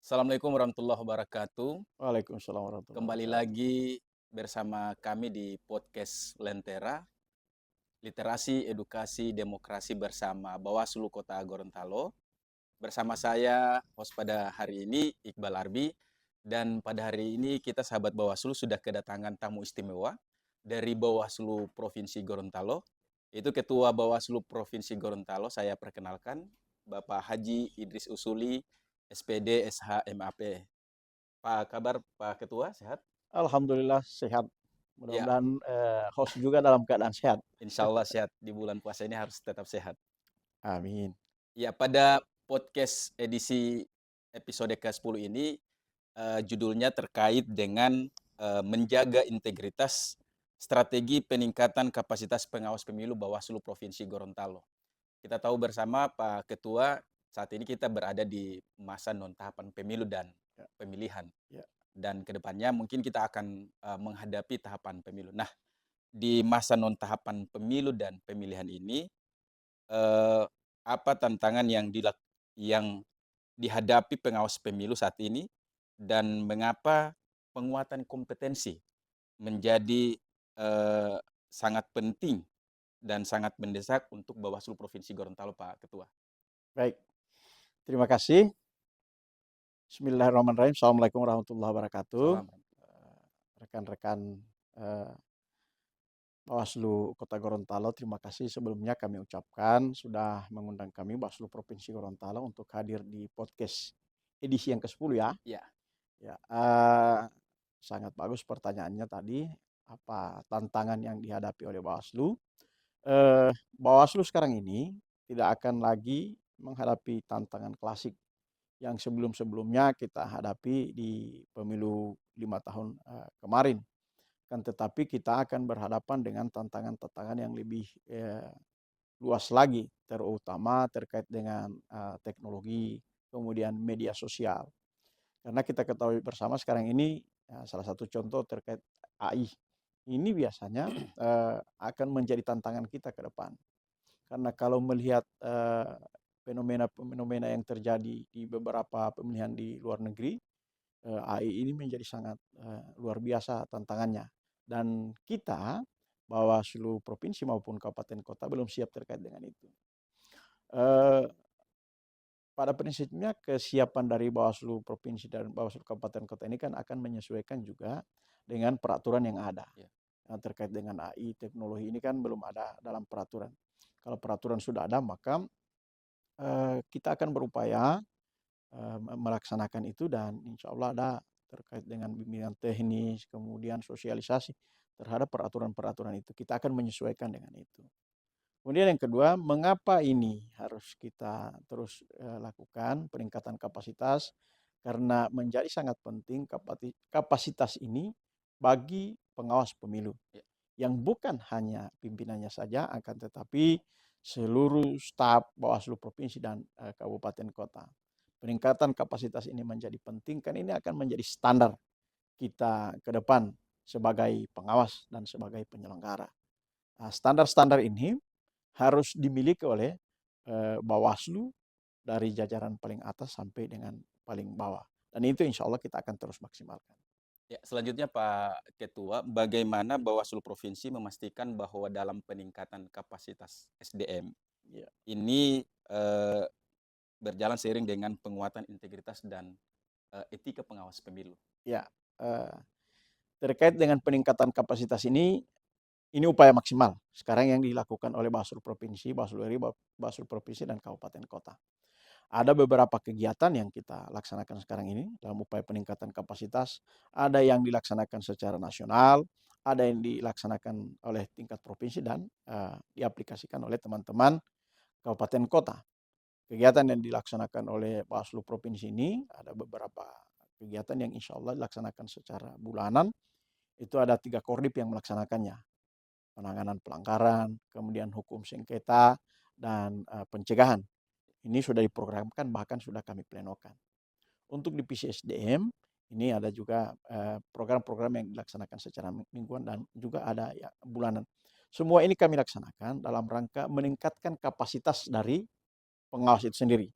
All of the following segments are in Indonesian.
Assalamualaikum warahmatullahi wabarakatuh. Waalaikumsalam warahmatullahi Kembali wabarakatuh. lagi bersama kami di podcast Lentera, Literasi, Edukasi, Demokrasi bersama Bawaslu Kota Gorontalo. Bersama saya, host pada hari ini, Iqbal Arbi. Dan pada hari ini kita sahabat Bawaslu sudah kedatangan tamu istimewa dari Bawaslu Provinsi Gorontalo. Itu Ketua Bawaslu Provinsi Gorontalo, saya perkenalkan, Bapak Haji Idris Usuli, SPD SHMAP. Pak kabar Pak Ketua, sehat? Alhamdulillah sehat. Ya, Mudah-mudahan host juga dalam keadaan sehat. insya Allah sehat. Di bulan puasa ini harus tetap sehat. Amin. Ya, pada podcast edisi episode ke-10 ini, judulnya terkait dengan menjaga integritas strategi peningkatan kapasitas pengawas pemilu Bawaslu Provinsi Gorontalo. Kita tahu bersama Pak Ketua, saat ini kita berada di masa non-tahapan pemilu dan Ya, pemilihan. ya. Dan kedepannya mungkin kita akan menghadapi tahapan pemilu. Nah, di masa non-tahapan pemilu dan pemilihan ini, eee, apa tantangan yang dihadapi pengawas pemilu saat ini, dan mengapa penguatan kompetensi menjadi, eee, sangat penting dan sangat mendesak untuk Bawaslu Provinsi Gorontalo, Pak Ketua? Baik. Terima kasih. Bismillahirrahmanirrahim. Assalamualaikum warahmatullahi wabarakatuh. Salam. Rekan-rekan eh, Bawaslu Kota Gorontalo, terima kasih sebelumnya kami ucapkan sudah mengundang kami Bawaslu Provinsi Gorontalo untuk hadir di podcast edisi yang ke-10 ya. Ya, Ya, sangat bagus pertanyaannya tadi. Apa tantangan yang dihadapi oleh Bawaslu? Bawaslu sekarang ini tidak akan lagi menghadapi tantangan klasik yang sebelum-sebelumnya kita hadapi di pemilu 5 tahun, kemarin. Kan tetapi kita akan berhadapan dengan tantangan-tantangan yang lebih, luas lagi, terutama terkait dengan, teknologi, kemudian media sosial. Karena kita ketahui bersama sekarang ini, salah satu contoh terkait AI, ini biasanya, akan menjadi tantangan kita ke depan. Karena kalau melihat, fenomena-fenomena yang terjadi di beberapa pemilihan di luar negeri, AI ini menjadi sangat, luar biasa tantangannya. Dan kita, Bawaslu provinsi maupun kabupaten kota belum siap terkait dengan itu. Eee, Pada prinsipnya kesiapan dari Bawaslu provinsi dan Bawaslu kabupaten kota ini kan akan menyesuaikan juga dengan peraturan yang ada. ya. Terkait dengan AI, teknologi ini kan belum ada dalam peraturan. Kalau peraturan sudah ada maka kita akan berupaya melaksanakan itu dan insya Allah ada terkait dengan bimbingan teknis, kemudian sosialisasi terhadap peraturan-peraturan itu. Kita akan menyesuaikan dengan itu. Kemudian yang kedua, mengapa ini harus kita terus lakukan peningkatan kapasitas? Karena menjadi sangat penting kapasitas ini bagi pengawas pemilu Ya. yang bukan hanya pimpinannya saja, akan tetapi seluruh staf Bawaslu provinsi dan kabupaten kota. Peningkatan kapasitas ini menjadi penting, kan ini akan menjadi standar kita ke depan sebagai pengawas dan sebagai penyelenggara. Nah, standar-standar ini harus dimiliki oleh Bawaslu dari jajaran paling atas sampai dengan paling bawah. Dan itu insya Allah kita akan terus maksimalkan. Ya, selanjutnya Pak Ketua, bagaimana Bawaslu Provinsi memastikan bahwa dalam peningkatan kapasitas SDM Ya, ini berjalan seiring dengan penguatan integritas dan etika pengawas pemilu? ya. Eh, Terkait dengan peningkatan kapasitas ini upaya maksimal sekarang yang dilakukan oleh Bawaslu Provinsi, Bawaslu RI, Bawaslu Provinsi dan Kabupaten Kota. Ada beberapa kegiatan yang kita laksanakan sekarang ini dalam upaya peningkatan kapasitas. Ada yang dilaksanakan secara nasional, ada yang dilaksanakan oleh tingkat provinsi dan diaplikasikan oleh teman-teman kabupaten kota. Kegiatan yang dilaksanakan oleh Bawaslu Provinsi ini ada beberapa kegiatan yang insya Allah dilaksanakan secara bulanan. Itu ada 3 Kordip yang melaksanakannya. Penanganan pelanggaran, kemudian hukum sengketa, dan pencegahan. Ini sudah diprogramkan, bahkan sudah kami plenokan. Untuk divisi SDM, ini ada juga program-program yang dilaksanakan secara mingguan dan juga ada ya bulanan. Semua ini kami laksanakan dalam rangka meningkatkan kapasitas dari pengawas itu sendiri.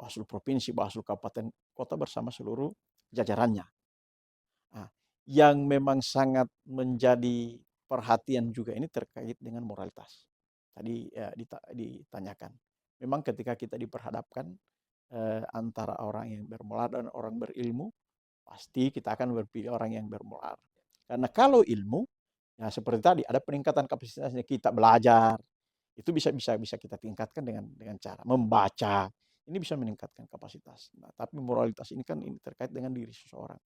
Bawaslu Provinsi, Bawaslu Kabupaten Kota bersama seluruh jajarannya. Nah, yang memang sangat menjadi perhatian juga ini terkait dengan moralitas. Tadi ya, ditanyakan. Memang ketika kita diperhadapkan antara orang yang bermoral dan orang berilmu, pasti kita akan berpilih orang yang bermoral. Karena kalau ilmu, ya seperti tadi ada peningkatan kapasitasnya, kita belajar, itu bisa kita tingkatkan dengan cara membaca. Ini bisa meningkatkan kapasitas. Nah, tapi moralitas ini kan ini terkait dengan diri seseorang.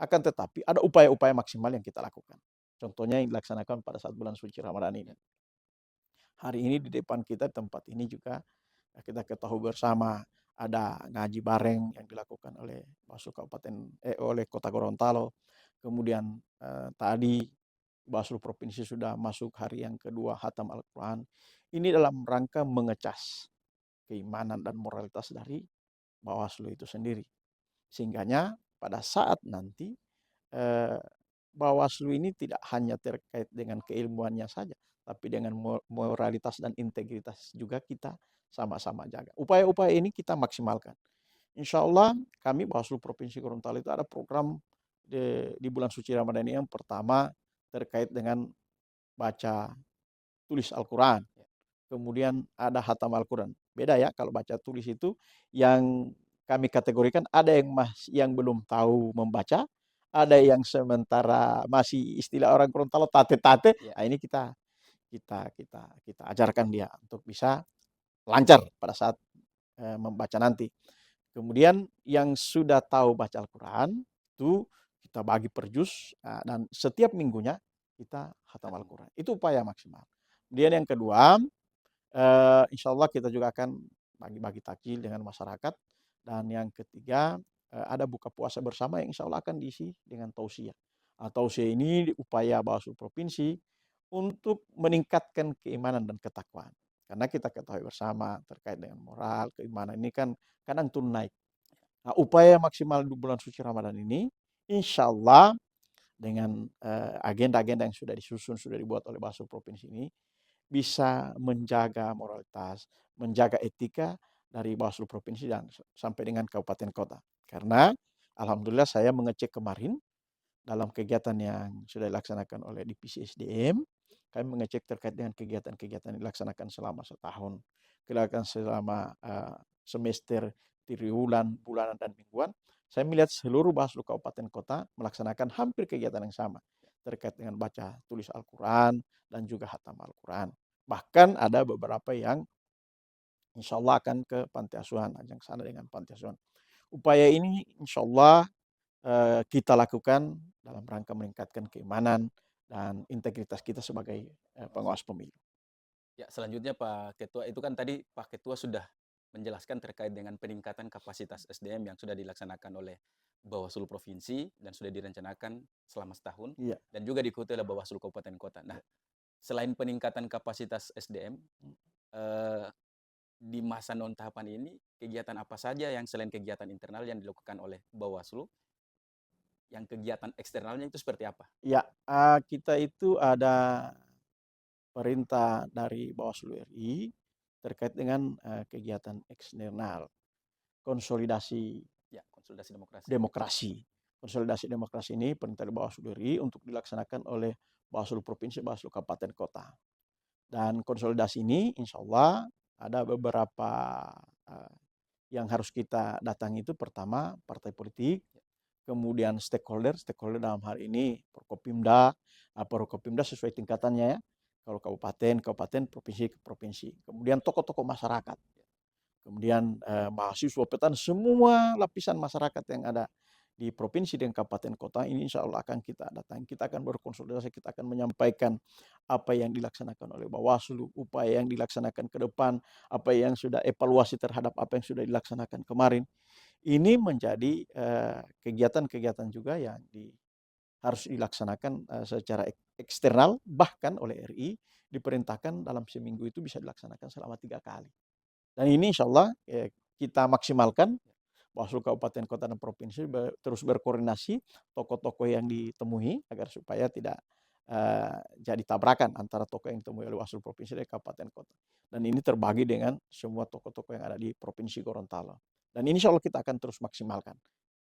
Akan tetapi ada upaya-upaya maksimal yang kita lakukan. Contohnya yang dilaksanakan pada saat bulan suci Ramadan ini. Hari ini di depan kita tempat ini juga kita ketahui bersama ada ngaji bareng yang dilakukan oleh Bawaslu oleh Kota Gorontalo. Kemudian tadi Bawaslu Provinsi sudah masuk hari yang kedua hatam Al-Quran. Ini dalam rangka mengecas keimanan dan moralitas dari Bawaslu itu sendiri. Sehingganya pada saat nanti eh, Bawaslu ini tidak hanya terkait dengan keilmuannya saja, tapi dengan moralitas dan integritas juga kita sama-sama jaga. Upaya-upaya ini kita maksimalkan. Insya Allah kami Bawaslu Provinsi Gorontalo itu ada program di bulan suci Ramadan ini. Yang pertama terkait dengan baca tulis Al-Quran. Kemudian ada hatam Al-Quran. Beda ya kalau baca tulis itu yang kami kategorikan ada yang belum tahu membaca, ada yang sementara masih istilah orang Gorontalo tate-tate. Nah, ini kita ajarkan dia untuk bisa lancar pada saat membaca nanti. Kemudian yang sudah tahu baca Al-Quran itu kita bagi per juz, dan setiap minggunya kita khatam Al-Quran. Itu upaya maksimal. Kemudian yang kedua, insya Allah kita juga akan bagi-bagi takjil dengan masyarakat. Dan yang ketiga, ada buka puasa bersama yang insya Allah akan diisi dengan tausiah. Tausiah ini upaya Bawaslu Provinsi untuk meningkatkan keimanan dan ketakwaan. Karena kita ketahui bersama terkait dengan moral, keimanan ini kan kadang turun naik. Nah, upaya maksimal di bulan suci Ramadan ini, insya Allah dengan agenda-agenda yang sudah disusun, sudah dibuat oleh Bawaslu Provinsi ini, bisa menjaga moralitas, menjaga etika dari Bawaslu Provinsi dan sampai dengan kabupaten kota. Karena alhamdulillah saya mengecek kemarin dalam kegiatan yang sudah dilaksanakan oleh Divisi SDM, kami mengecek terkait dengan kegiatan-kegiatan yang dilaksanakan selama setahun, dilaksanakan selama semester, triwulan, bulanan, dan mingguan. Saya melihat seluruh Bawaslu Kabupaten Kota melaksanakan hampir kegiatan yang sama terkait dengan baca tulis Al-Quran dan juga hatam Al-Quran. Bahkan ada beberapa yang insya Allah akan ke panti asuhan, ajang sana dengan panti asuhan. Upaya ini insya Allah kita lakukan dalam rangka meningkatkan keimanan dan integritas kita sebagai pengawas pemilu. Ya, selanjutnya Pak Ketua, itu kan tadi Pak Ketua sudah menjelaskan terkait dengan peningkatan kapasitas SDM yang sudah dilaksanakan oleh Bawaslu Provinsi dan sudah direncanakan selama setahun, Iya. dan juga diikuti oleh Bawaslu Kabupaten Kota. Nah, selain peningkatan kapasitas SDM, di masa non tahapan ini, kegiatan apa saja yang selain kegiatan internal yang dilakukan oleh Bawaslu, yang kegiatan eksternalnya itu seperti apa? Ya, kita itu ada perintah dari Bawaslu RI terkait dengan kegiatan eksternal, konsolidasi Ya, konsolidasi demokrasi. demokrasi. Konsolidasi demokrasi ini perintah dari Bawaslu RI untuk dilaksanakan oleh Bawaslu Provinsi, Bawaslu Kabupaten Kota. Dan konsolidasi ini insya Allah ada beberapa yang harus kita datangi. Itu pertama partai politik, kemudian stakeholder dalam hal ini Prokopimda sesuai tingkatannya ya. Kalau kabupaten, provinsi. Kemudian tokoh-tokoh masyarakat. Kemudian mahasiswa, petani, semua lapisan masyarakat yang ada di provinsi dan kabupaten kota ini insya Allah akan kita datangi. Kita akan berkonsolidasi, kita akan menyampaikan apa yang dilaksanakan oleh Bawaslu, upaya yang dilaksanakan ke depan, apa yang sudah evaluasi terhadap apa yang sudah dilaksanakan kemarin. Ini menjadi kegiatan-kegiatan juga yang harus dilaksanakan secara eksternal, bahkan oleh RI diperintahkan dalam seminggu itu bisa dilaksanakan selama 3 kali. Dan ini insya Allah kita maksimalkan. Bawaslu Kabupaten, Kota, dan Provinsi terus berkoordinasi tokoh-tokoh yang ditemui agar supaya tidak jadi tabrakan antara tokoh yang ditemui oleh Bawaslu Provinsi dan Kabupaten Kota. Dan ini terbagi dengan semua tokoh-tokoh yang ada di Provinsi Gorontalo. Dan insya Allah kita akan terus maksimalkan.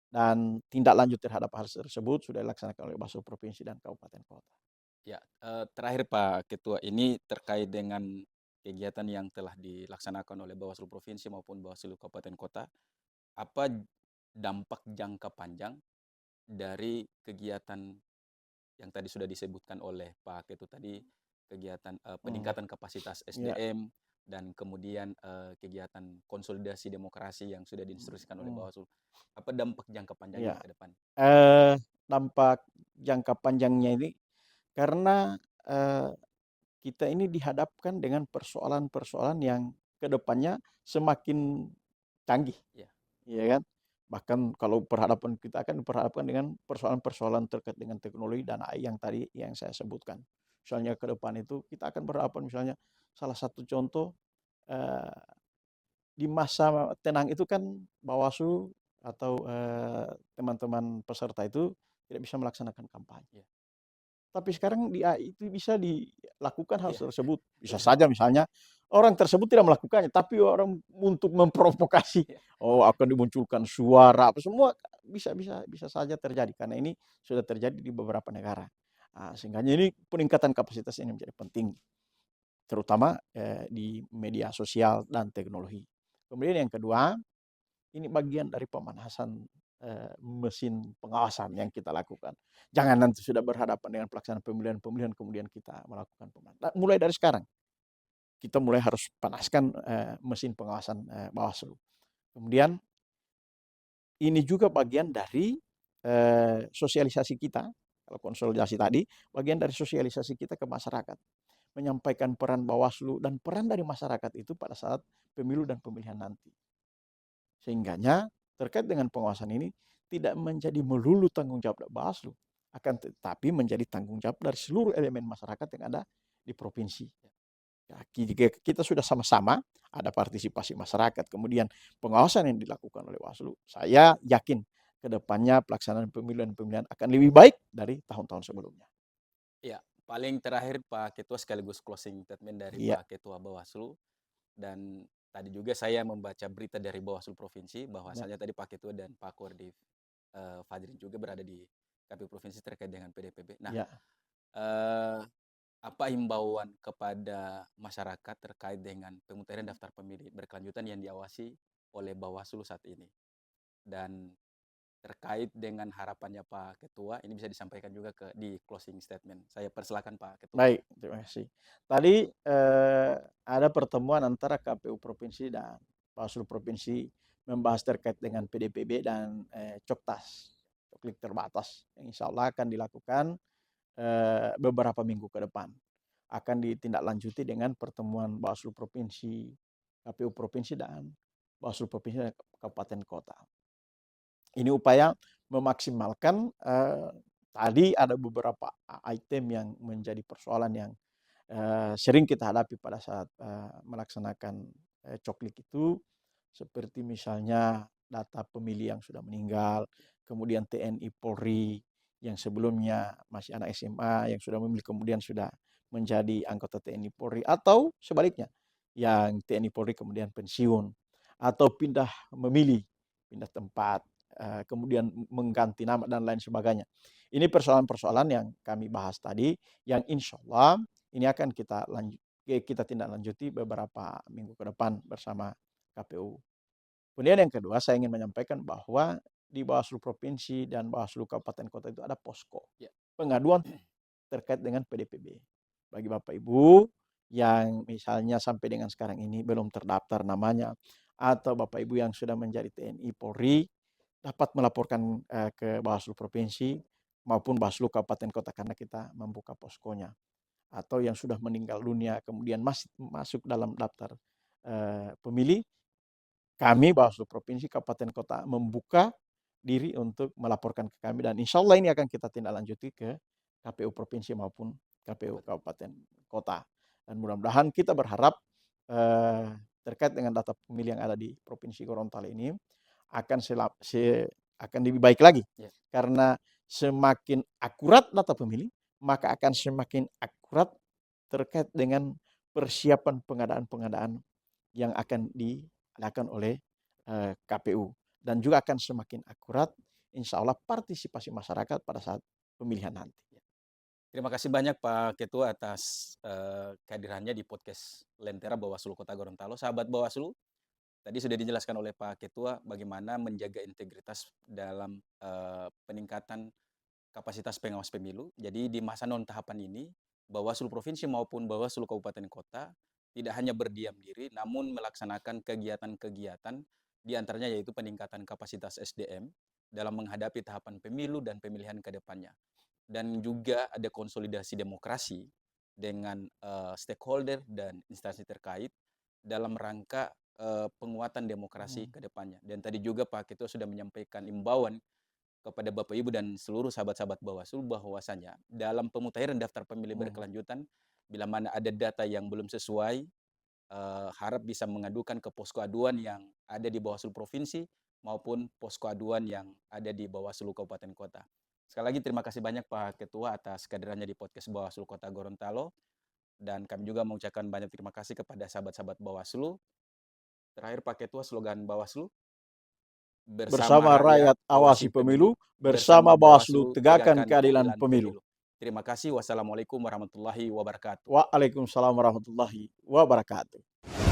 Dan tindak lanjut terhadap hal tersebut sudah dilaksanakan oleh Bawaslu Provinsi dan Kabupaten Kota. Ya, terakhir Pak Ketua, ini terkait dengan kegiatan yang telah dilaksanakan oleh Bawaslu Provinsi maupun Bawaslu Kabupaten Kota. Apa dampak jangka panjang dari kegiatan yang tadi sudah disebutkan oleh Pak Ketua tadi, kegiatan peningkatan kapasitas Ya. SDM dan kemudian kegiatan konsolidasi demokrasi yang sudah diinstruksikan oleh Bawaslu. Apa dampak jangka panjangnya Ya. ke depan? Dampak jangka panjangnya ini karena kita ini dihadapkan dengan persoalan-persoalan yang kedepannya semakin canggih, Ya. ya kan? Bahkan kalau perhadapan kita akan diperhadapkan dengan persoalan-persoalan terkait dengan teknologi dan AI yang tadi yang saya sebutkan. Misalnya ke depan itu kita akan berhadapan misalnya salah satu contoh eh, di masa tenang itu kan Bawaslu atau teman-teman peserta itu tidak bisa melaksanakan kampanye. Ya. Tapi sekarang di AI itu bisa dilakukan hal Ya. tersebut. Bisa saja misalnya orang tersebut tidak melakukannya, tapi orang untuk memprovokasi, Ya. oh akan dimunculkan suara, apa semua bisa bisa bisa saja terjadi karena ini sudah terjadi di beberapa negara. Sehingga ini peningkatan kapasitas ini menjadi penting, terutama di media sosial dan teknologi. Kemudian yang kedua, ini bagian dari pemanasan mesin pengawasan yang kita lakukan. Jangan nanti sudah berhadapan dengan pelaksanaan pemilihan-pemilihan kemudian kita melakukan pemanasan. Nah, mulai dari sekarang kita mulai harus panaskan mesin pengawasan Bawaslu. Kemudian ini juga bagian dari sosialisasi kita. Kalau konsolidasi tadi, bagian dari sosialisasi kita ke masyarakat, menyampaikan peran Bawaslu dan peran dari masyarakat itu pada saat pemilu dan pemilihan nanti. Sehingganya terkait dengan pengawasan ini tidak menjadi melulu tanggung jawab Bawaslu, akan tetapi menjadi tanggung jawab dari seluruh elemen masyarakat yang ada di provinsi. Ya, jika kita sudah sama-sama ada partisipasi masyarakat, kemudian pengawasan yang dilakukan oleh Bawaslu, saya yakin ke depannya pelaksanaan pemilihan-pemilihan akan lebih baik dari tahun-tahun sebelumnya. Ya, paling terakhir Pak Ketua sekaligus closing statement dari Iya, Pak Ketua Bawaslu. Dan tadi juga saya membaca berita dari Bawaslu Provinsi ya, bahwasanya tadi Pak Ketua dan Pak Kordi Fadrin juga berada di KPU Provinsi terkait dengan PDPB. Nah, ya. eh, apa himbauan kepada masyarakat terkait dengan pemutahiran daftar pemilih berkelanjutan yang diawasi oleh Bawaslu saat ini? Dan terkait dengan harapannya Pak Ketua, ini bisa disampaikan juga di closing statement. Saya persilakan Pak Ketua. Baik, terima kasih. Tadi ada pertemuan antara KPU Provinsi dan Bawaslu Provinsi membahas terkait dengan PDPB dan Coktas, Coklik Terbatas, yang insya Allah akan dilakukan beberapa minggu ke depan. Akan ditindaklanjuti dengan pertemuan Bawaslu Provinsi, KPU Provinsi dan Bawaslu Provinsi dan Kabupaten Kota. Ini upaya memaksimalkan tadi ada beberapa item yang menjadi persoalan yang sering kita hadapi pada saat melaksanakan coklik itu, seperti misalnya data pemilih yang sudah meninggal, kemudian TNI Polri yang sebelumnya masih anak SMA yang sudah memilih kemudian sudah menjadi anggota TNI Polri, atau sebaliknya yang TNI Polri kemudian pensiun atau pindah memilih, pindah tempat, kemudian mengganti nama dan lain sebagainya. Ini persoalan-persoalan yang kami bahas tadi, yang insya Allah ini akan kita tindak lanjuti beberapa minggu ke depan bersama KPU. Kemudian yang kedua, saya ingin menyampaikan bahwa di Bawaslu Provinsi dan Bawaslu Kabupaten Kota itu ada posko Ya. pengaduan terkait dengan PDPB. Bagi Bapak Ibu yang misalnya sampai dengan sekarang ini belum terdaftar namanya, atau Bapak Ibu yang sudah menjadi TNI Polri, dapat melaporkan ke Bawaslu Provinsi maupun Bawaslu Kabupaten Kota karena kita membuka poskonya. Atau yang sudah meninggal dunia kemudian masih masuk dalam daftar pemilih, kami Bawaslu Provinsi Kabupaten Kota membuka diri untuk melaporkan ke kami, dan insya Allah ini akan kita tindak lanjuti ke KPU Provinsi maupun KPU Kabupaten Kota. Dan mudah-mudahan kita berharap terkait dengan data pemilih yang ada di Provinsi Gorontalo ini akan akan lebih baik lagi. Ya. Karena semakin akurat data pemilih, maka akan semakin akurat terkait dengan persiapan pengadaan-pengadaan yang akan diadakan oleh KPU dan juga akan semakin akurat insya Allah partisipasi masyarakat pada saat pemilihan nanti. Terima kasih banyak Pak Ketua atas kehadirannya di podcast Lentera Bawaslu Kota Gorontalo. Sahabat Bawaslu, tadi sudah dijelaskan oleh Pak Ketua bagaimana menjaga integritas dalam peningkatan kapasitas pengawas pemilu. Jadi di masa non tahapan ini, Bawaslu Provinsi maupun Bawaslu Kabupaten Kota tidak hanya berdiam diri, namun melaksanakan kegiatan-kegiatan di antaranya yaitu peningkatan kapasitas SDM dalam menghadapi tahapan pemilu dan pemilihan ke depannya. Dan juga ada konsolidasi demokrasi dengan stakeholder dan instansi terkait dalam rangka penguatan demokrasi ke depannya. Dan tadi juga Pak Ketua sudah menyampaikan imbauan kepada Bapak Ibu dan seluruh sahabat-sahabat Bawaslu bahwasanya dalam pemutahiran daftar pemilih berkelanjutan, bila mana ada data yang belum sesuai, harap bisa mengadukan ke posko aduan yang ada di Bawaslu Provinsi maupun posko aduan yang ada di Bawaslu Kabupaten Kota. Sekali lagi terima kasih banyak Pak Ketua atas kehadirannya di podcast Bawaslu Kota Gorontalo. Dan kami juga mengucapkan banyak terima kasih kepada sahabat-sahabat Bawaslu. Terakhir Pak Ketua, slogan Bawaslu. Bersama rakyat awasi pemilu, bersama Bawaslu tegakkan keadilan pemilu. Terima kasih. Wassalamualaikum warahmatullahi wabarakatuh. Waalaikumsalam warahmatullahi wabarakatuh.